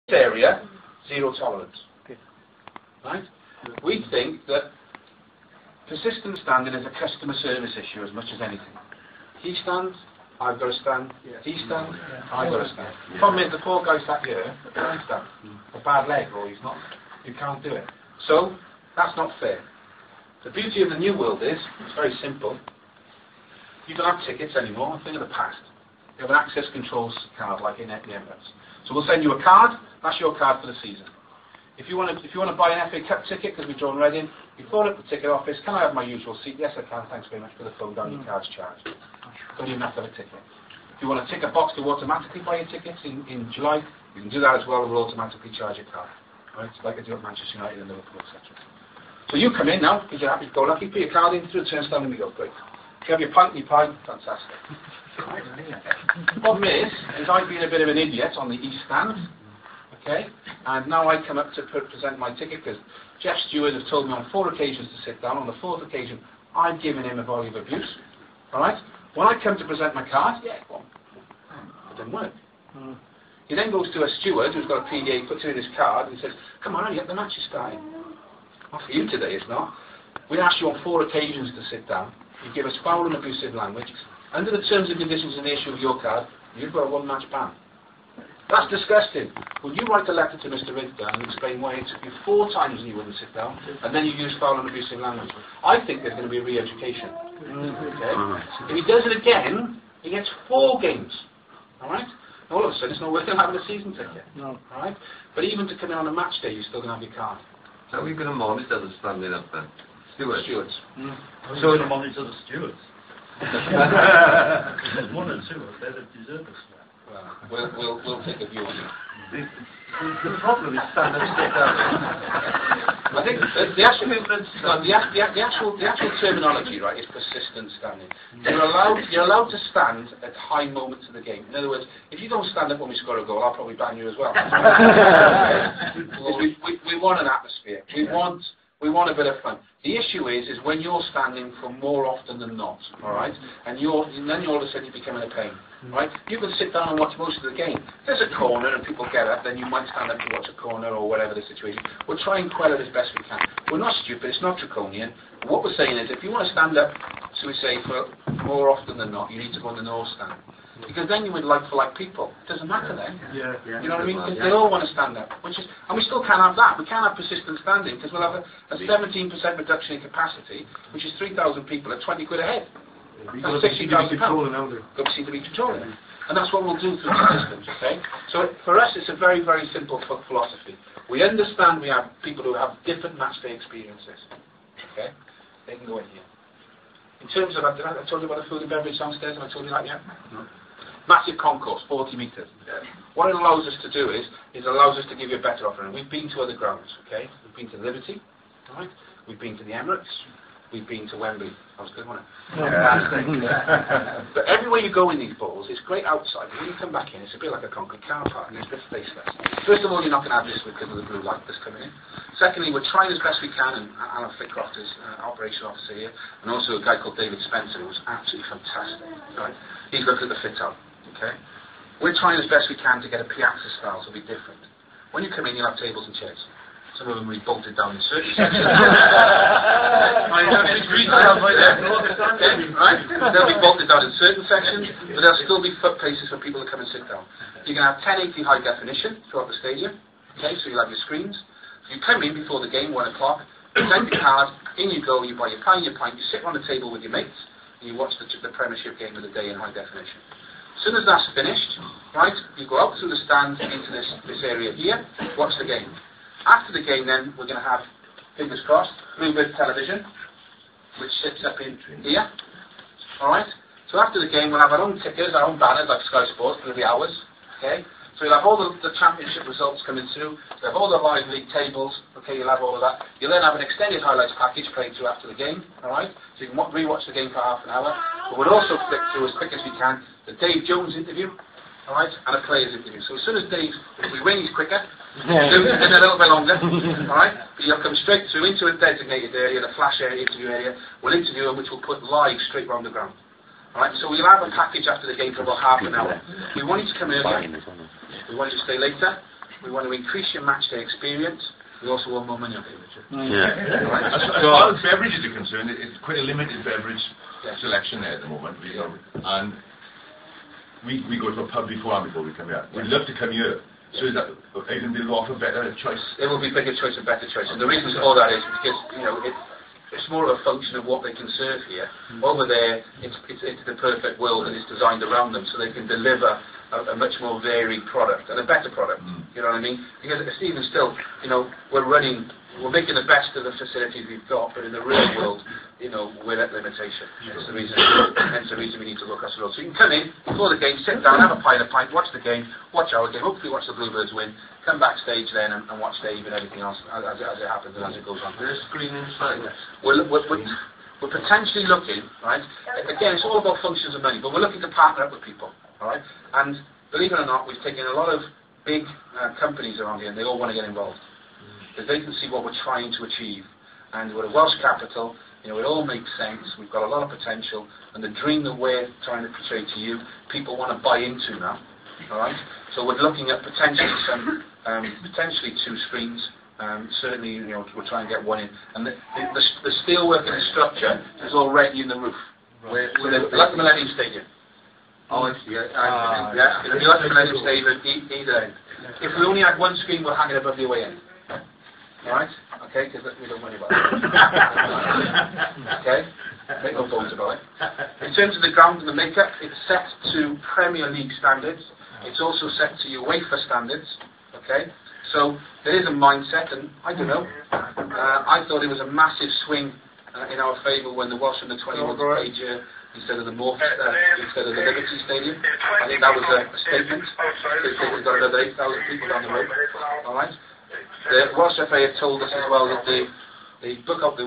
area, zero tolerance. Right? We think that persistent standing is a customer service issue as much as anything. He stands, I've got to stand. He stands, I've got to stand. The problem is the poor guy sat here, can't stand. A bad leg, or he's not. You can't do it. So that's not fair. The beauty of the new world is it's very simple. You don't have tickets anymore. A thing of the past. You have an access controls card like in the Emirates. So we'll send you a card. That's your card for the season. If you want to buy an FA Cup ticket because we're drawing Reading, you phone up the ticket office. Can I have my usual seat? Yes, I can. Thanks very much for the phone down. Your card's charged. Don't even have to have a ticket. If you want a ticket box to automatically buy your tickets in July, you can do that as well. We'll automatically charge your card. Right? It's like I do at Manchester United and Liverpool, etc. So you come in now because you're happy to go lucky. Put your card in through the turnstile and we go. Great. If you have your pint and your pie, fantastic. Right? The problem is I've been a bit of an idiot on the East Stand. Okay, and now I come up to present my ticket because Jeff Stewart has told me on 4 occasions to sit down. On the 4th occasion, I've given him a volley of abuse. All right. When I come to present my card, go on. It didn't work. He then goes to a steward who's got a PDA, puts in his card, and says, "Come on, the match is starting." Not for you today, it's not. We asked you on 4 occasions to sit down. You give us foul and abusive language. Under the terms and conditions and the issue of your card, you've got a 1-match ban. That's disgusting. Will you write a letter to Mr. Ridger and explain why it took you 4 times and you wouldn't sit down, and then you use foul and abusive language? I think there's going to be a re-education. Okay? If he does it again, he gets 4 games. All right? And all of a sudden, it's not worth having a season ticket. No. All right? But even to come in on a match day, you're still going to have your card. So we're going to monitor the standing up then? Stewards. So we're going to monitor the stewards. There's 1 and 2 up there that deserve us. Well, we'll take a view on it. The problem is stand up, sit down. I think the actual terminology, right, is persistent standing. You're allowed to stand at high moments of the game. In other words, if you don't stand up when we score a goal, I'll probably ban you as well. We want an atmosphere. We want a bit of fun. The issue is when you're standing for more often than not, all right, and then all of a sudden you become in a pain, right? You can sit down and watch most of the game. If there's a corner and people get up, then you might stand up to watch a corner or whatever the situation. We'll try and quell it as best we can. We're not stupid. It's not draconian. What we're saying is if you want to stand up, so we say, for more often than not, you need to go in the north stand. Because then you would like for like people. It doesn't matter then. You know what I mean? They all want to stand up. And we still can't have that. We can't have persistent standing because we'll have a 17% reduction in capacity, which is 3,000 people at 20 quid a head. That's 60,000 pounds. Got to see to be controlling it. And that's what we'll do through the systems, okay? So for us it's a very, very simple philosophy. We understand we have people who have different match day experiences. Okay? They can go in here. In terms of, I told you about the food and beverage downstairs, have I told you that yet? No. Massive concourse, 40 metres. What it allows us to do is it allows us to give you a better offering. We've been to other grounds, okay? We've been to Liberty, right? We've been to the Emirates. We've been to Wembley. That was good, wasn't it? Yeah. But everywhere you go in these balls, it's great outside. But when you come back in, it's a bit like a concrete car park, and it's a bit faceless. First of all, you're not going to have this because of the blue light that's coming in. Secondly, we're trying as best we can, and Alan Fickcroft is operational officer here, and also a guy called David Spencer, who's absolutely fantastic. Right? He's looked at the fit out. Okay? We're trying as best we can to get a piazza style, so it'll be different. When you come in, you'll have tables and chairs. Some of them will be bolted down in certain sections. Right? They'll be bolted down in certain sections, but there'll still be places for people to come and sit down. You can have 1080 high definition throughout the stadium. Okay, so you'll have your screens. So you come in before the game, 1 o'clock, present your card, in you go, you buy your pie and your pint, you sit on the table with your mates, and you watch the Premiership game of the day in high definition. As soon as that's finished, right, you go out through the stands into this area here, watch the game. After the game then, we're going to have, fingers crossed, Bluebird television, which sits up in here. Alright? So after the game, we'll have our own tickers, our own banners, like Sky Sports, for the hours. Okay? So you'll have all the championship results coming through, you'll have all the live league tables, okay, you'll have all of that. You'll then have an extended highlights package played through after the game, alright? So you can re-watch the game for half an hour. But we'll also flick through as quick as we can the Dave Jones interview, alright, and a player's interview. So as soon as Dave, if we win, he's quicker. In a little bit longer, alright? But you'll come straight through into a designated area, the flash area, interview area. We'll interview him, which we'll put live straight round the ground. Alright, so we'll have a package after the game for about half an hour. We want you to come earlier. We want you to stay later. we want to increase your match day experience. We also want more money on it. Yeah. Right? As far as beverages are concerned, it's quite a limited beverage Yes. selection there at the moment. And we go to a pub before we come here. We'd love to come here. So is that even they'll offer better choice? There will be bigger choice and better choice. And the reason for that is because, you know, it's more of a function of what they can serve here. Over there, it's the perfect world and it's designed around them so they can deliver a much more varied product and a better product. You know what I mean? Because even still, you know, we're making the best of the facilities we've got, but in the real world, you know, we're at limitation. Hence the reason we need to look at it all. So you can come in before the game, sit down, have a pint, watch the game, watch our game, hopefully watch the Bluebirds win, come backstage then and watch Dave and everything else as it happens and as it goes on. There's a screen inside. We're potentially looking, right? Again, it's all about functions of money, but we're looking to partner up with people, all right? And believe it or not, we've taken a lot of big companies around here, and they all want to get involved because they can see what we're trying to achieve. And we're a Welsh capital, you know, it all makes sense. We've got a lot of potential, and the dream that we're trying to portray to you, people want to buy into now, all right? So we're looking at potentially 2 screens. Certainly, you know, we'll try and get one in. And the steelwork and the structure is already in the roof. We're like the Millennium Stadium. Oh, I see. Yeah, it'll be like the Millennium Stadium either end. If we only had one screen, we'll hang it above the away end. Alright? Okay, because we don't worry about that. Okay? Make no bones about it. In terms of the ground and the makeup, it's set to Premier League standards. It's also set to UEFA standards. Okay? So there is a mindset, and I don't know. I thought it was a massive swing in our favour when the Welsh under 21 played here instead of the instead of the Liberty Stadium. I think that was a statement. We've got another 8,000 people down the road. All right. The Welsh FA have told us as well that they book up the